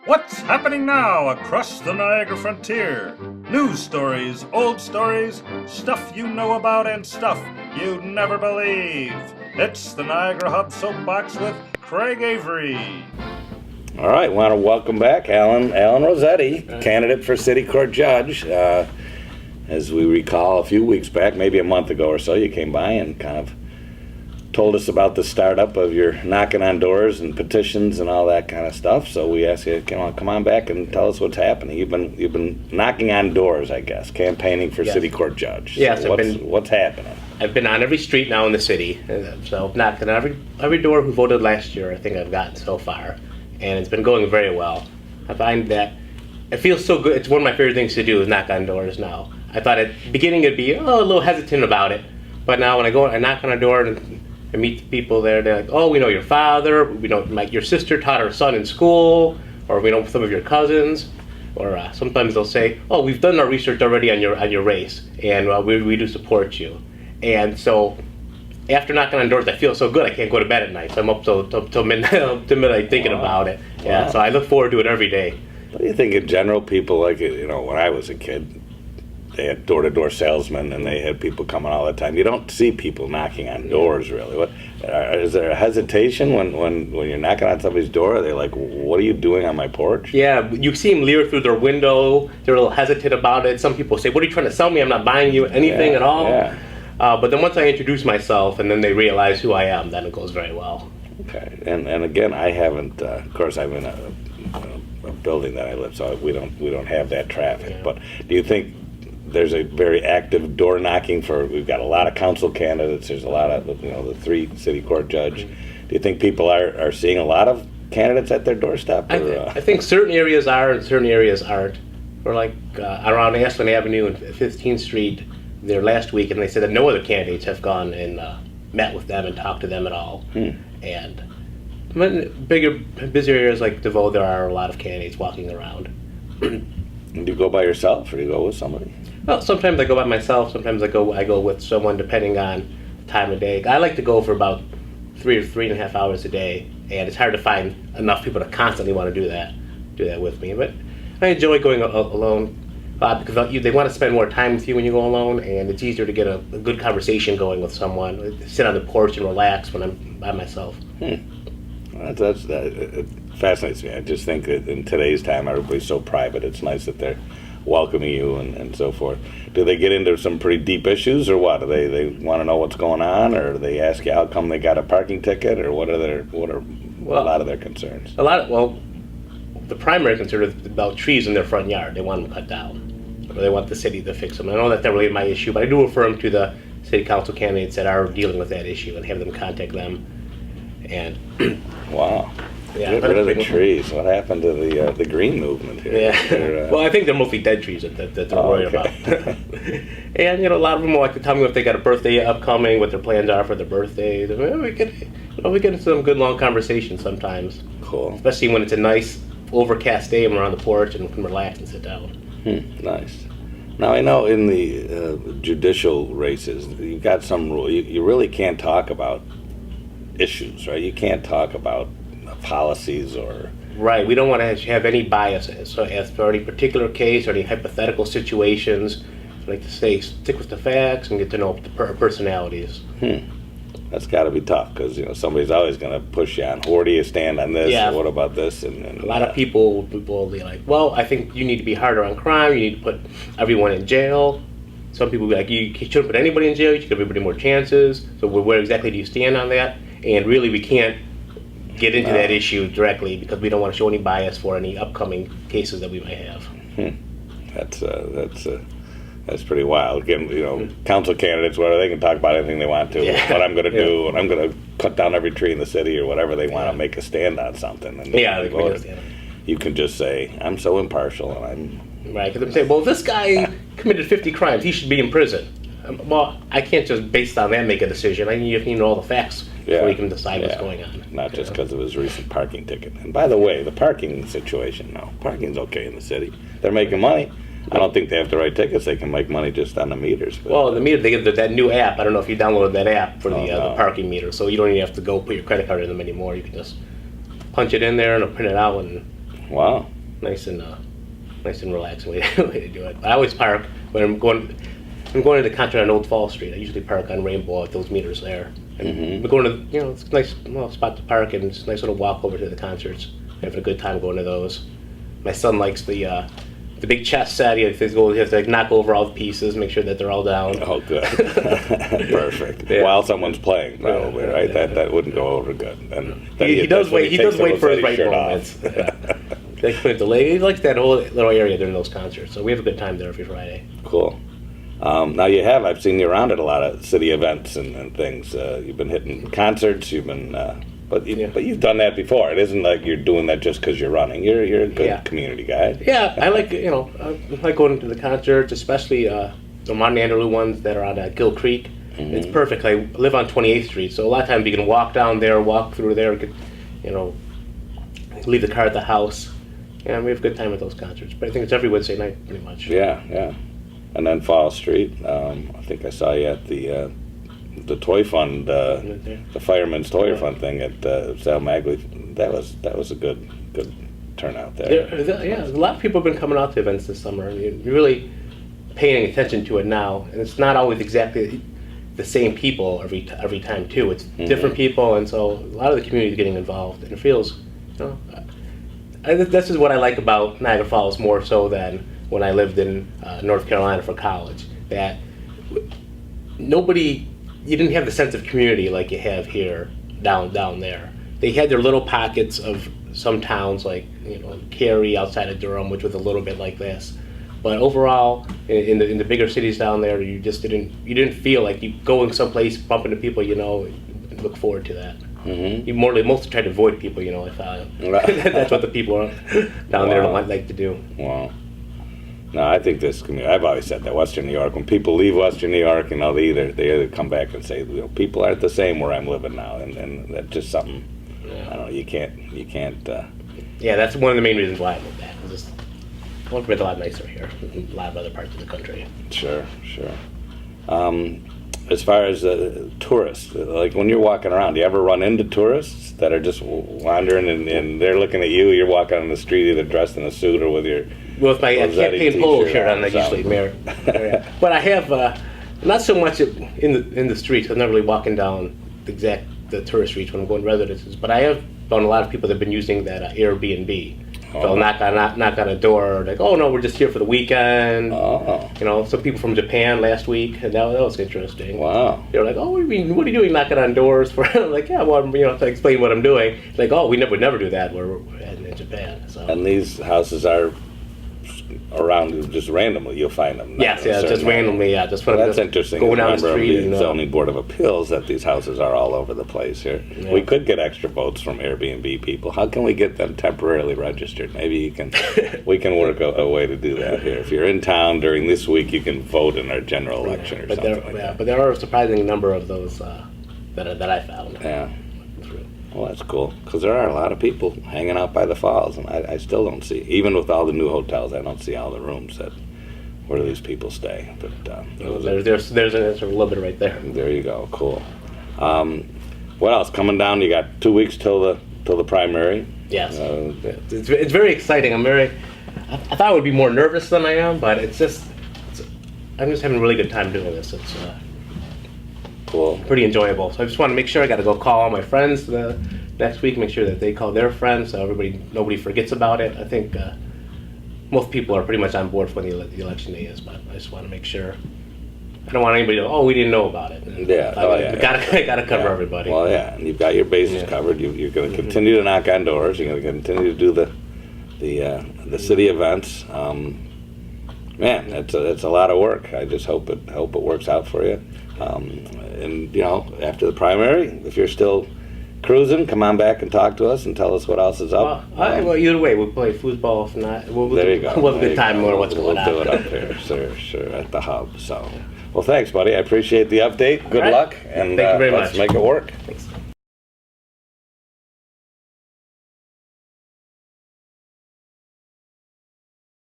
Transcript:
What's happening now across the Niagara frontier? News stories, old stories, stuff you know about and stuff you'd never believe. It's the NiagaraHub Soapbox with Craig Avery. All right, want to welcome back Alan Roscetti, candidate for City Court Judge. As we recall, a few weeks back, maybe a month ago or so, you came by and kind of told us about the startup of your knocking on doors and petitions and all that kind of stuff. So we asked you, come on back and tell us what's happening. You've been knocking on doors, I guess, campaigning for City Court Judge. So yes, what's happening? I've been on every street now in the city, so knocking on every door who voted last year. I think I've gotten so far, and it's been going very well. I find that it feels so good. It's one of my favorite things to do is knock on doors now. I thought at the beginning it'd be a little hesitant about it, but now when I go and knock on a door and I meet the people there, they're like, oh, we know your father, we know your sister taught her son in school, or we know some of your cousins, or sometimes they'll say, oh, we've done our research already on your race, and we do support you. And so after knocking on doors, I feel so good I can't go to bed at night. So I'm up till midnight thinking about it. Yeah, wow. So I look forward to it every day. What do you think in general? People like, when I was a kid, they had door-to-door salesmen and they had people coming all the time. You don't see people knocking on doors, really. Is there a hesitation when you're knocking on somebody's door? Are they like, what are you doing on my porch? Yeah, you see them leer through their window. They're a little hesitant about it. Some people say, what are you trying to sell me? I'm not buying you anything at all. Yeah. But then once I introduce myself and then they realize who I am, then it goes very well. Okay, and again, I haven't, of course, I'm in a building that I live, so we don't have that traffic. Yeah. But do you think there's a very active door knocking we've got a lot of council candidates, there's a lot of, the 3 city court judge. Do you think people are seeing a lot of candidates at their doorstep? I think certain areas are and certain areas aren't. We're like around Ashland Avenue and 15th Street there last week, and they said that no other candidates have gone and met with them and talked to them at all. And bigger, busier areas like DeVoe, there are a lot of candidates walking around. Do you go by yourself or do you go with somebody? Well, sometimes I go by myself. Sometimes I go with someone, depending on the time of day. I like to go for about 3 or 3.5 hours a day, and it's hard to find enough people to constantly want to do that with me. But I enjoy going alone because they want to spend more time with you when you go alone, and it's easier to get a good conversation going with someone. Sit on the porch and relax when I'm by myself. That fascinates me. I just think that in today's time, everybody's so private. It's nice that they're welcoming you and so forth. Do they get into some pretty deep issues, or what? Do they want to know what's going on, or do they ask you how come they got a parking ticket, or what are a lot of their concerns? The primary concern is about trees in their front yard. They want them cut down, or they want the city to fix them. I know that's not really my issue, but I do refer them to the city council candidates that are dealing with that issue and have them contact them. And wow. Yeah, get rid of the trees. What happened to the green movement here? Yeah. Well, I think they're mostly dead trees that they're worried about. And a lot of them like to tell me if they got a birthday upcoming, what their plans are for their birthdays. We get into some good long conversations sometimes. Cool. Especially when it's a nice overcast day and we're on the porch and we can relax and sit down. Nice. Now I know in the judicial races you've got some rule. You really can't talk about issues, right? You can't talk about policies or... Right, we don't want to have any biases. So as for any particular case or any hypothetical situations, I like to say stick with the facts and get to know the personalities. That's got to be tough because somebody's always going to push you on, where do you stand on this, or what about this? And a lot of people will be like, well, I think you need to be harder on crime, you need to put everyone in jail. Some people will be like, you shouldn't put anybody in jail, you should give everybody more chances. So where exactly do you stand on that? And really we can't get into that issue directly because we don't want to show any bias for any upcoming cases that we might have. That's pretty wild. Again, council candidates, whether they can talk about anything they want to, what I'm going to do, and I'm going to cut down every tree in the city or whatever they want to make a stand on something. And you can just say, I'm so impartial, and I'm right. Because they say, well, this guy committed 50 crimes, he should be in prison. Well, I can't just based on that make a decision. I need to know all the facts before you can decide what's going on. Not just because of his recent parking ticket. And by the way, the parking situation, parking's okay in the city. They're making money. I don't think they have to write tickets. They can make money just on the meters. But, well, the meter, they get that new app. I don't know if you downloaded that app for the parking meter. So you don't even have to go put your credit card in them anymore. You can just punch it in there and it'll print it out. And wow. nice and relaxing way to do it. I always park when I'm going. I'm going to the concert on Old Fall Street. I usually park on Rainbow at those meters there. And we're going to, it's a nice little spot to park, and it's a nice little walk over to the concerts. Having a good time going to those. My son likes the big chess set. He has to knock over all the pieces, make sure that they're all down. Oh, good. Perfect. Yeah. While someo's playing, probably, right? That wouldn't go over good. And he does wait. He does wait for his right moments. He likes that whole little area during those concerts. So we have a good time there every Friday. Cool. Now I've seen you around at a lot of city events and things. You've been hitting concerts. You've been, but you've done that before. It isn't like you're doing that just because you're running. You're a good community guy. Yeah, I like I like going to the concerts, especially the Martin Anderlew ones that are on Gill Creek. It's perfect. I live on 28th Street, so a lot of times you can walk down there, walk through there, leave the car at the house, and we have a good time at those concerts. But I think it's every Wednesday night, pretty much. Yeah. And then Fall Street. I think I saw you at the Toy Fund, the Fireman's Toy Fund thing at Sal Magley. That was a good turnout there. A lot of people have been coming out to events this summer. You're really paying attention to it now, and it's not always exactly the same people every time too. It's different people, and so a lot of the community is getting involved, and it feels. This is what I like about Niagara Falls more so than when I lived in North Carolina for college, that you didn't have the sense of community like you have here down there. They had their little pockets of some towns like Cary outside of Durham, which was a little bit like this. But overall, in the bigger cities down there, you just didn't feel like you going someplace, bump into people and look forward to that. You mostly try to avoid people, I found. That's what the people down there like to do. Wow. No, I think this community, I've always said that Western New York, when people leave Western New York, they either come back and say, people aren't the same where I'm living now, and that's just something, I don't know, you can't. Yeah, that's one of the main reasons why I moved back. I want to be a lot nicer here than a lot of other parts of the country. Sure. As far as tourists, like when you're walking around, do you ever run into tourists that are just wandering and they're looking at you? You're walking on the street either dressed in a suit or with my campaign polo shirt on. I usually marry. But I have not so much in the streets. I'm not really walking down the tourist streets when I'm going to residences. But I have found a lot of people that have been using that Airbnb. They'll knock on a door, like, oh no, we're just here for the weekend. Some people from Japan last week, and that was interesting. Wow. They're like, oh, what are you doing knocking on doors for? I'm like, yeah, well, to explain what I'm doing. Like, oh, we would never do that. We're in Japan. So. And these houses are around just randomly. You'll find them. Yes, just randomly. Yeah, just that's interesting. Going down the street. The Zoning Board of Appeals that these houses are all over the place here. Yeah. We could get extra votes from Airbnb people. How can we get them temporarily registered? Maybe we can work a way to do that here. If you're in town during this week, you can vote in our general election or something like that. But there are a surprising number of those that I found. Yeah. Well, that's cool, because there are a lot of people hanging out by the falls, and I still don't see, even with all the new hotels, I don't see all the rooms where these people stay. But there's an answer a little bit right there. There you go. Cool. What else coming down? You got 2 weeks till the primary. Yes. It's very exciting. I thought I would be more nervous than I am, but I'm just having a really good time doing this. It's cool. Pretty enjoyable. So I just want to make sure I got to go call all my friends next week, make sure that they call their friends so nobody forgets about it. I think most people are pretty much on board for when the election day is, but I just want to make sure. I don't want anybody to, we didn't know about it. Gotta cover everybody. Well, yeah, and you've got your bases covered. You're going to continue to knock on doors. You're going to continue to do the city events. Man, it's a lot of work. I just hope it works out for you. And after the primary, if you're still cruising, come on back and talk to us and tell us what else is up. Well, either way, we'll play foosball. If not, there you go. We'll have a good time more what's going on. We'll do it up here, sure, at the hub. So, well, thanks, buddy. I appreciate the update. Good luck, and thank you very much. Let's make it work. Thanks.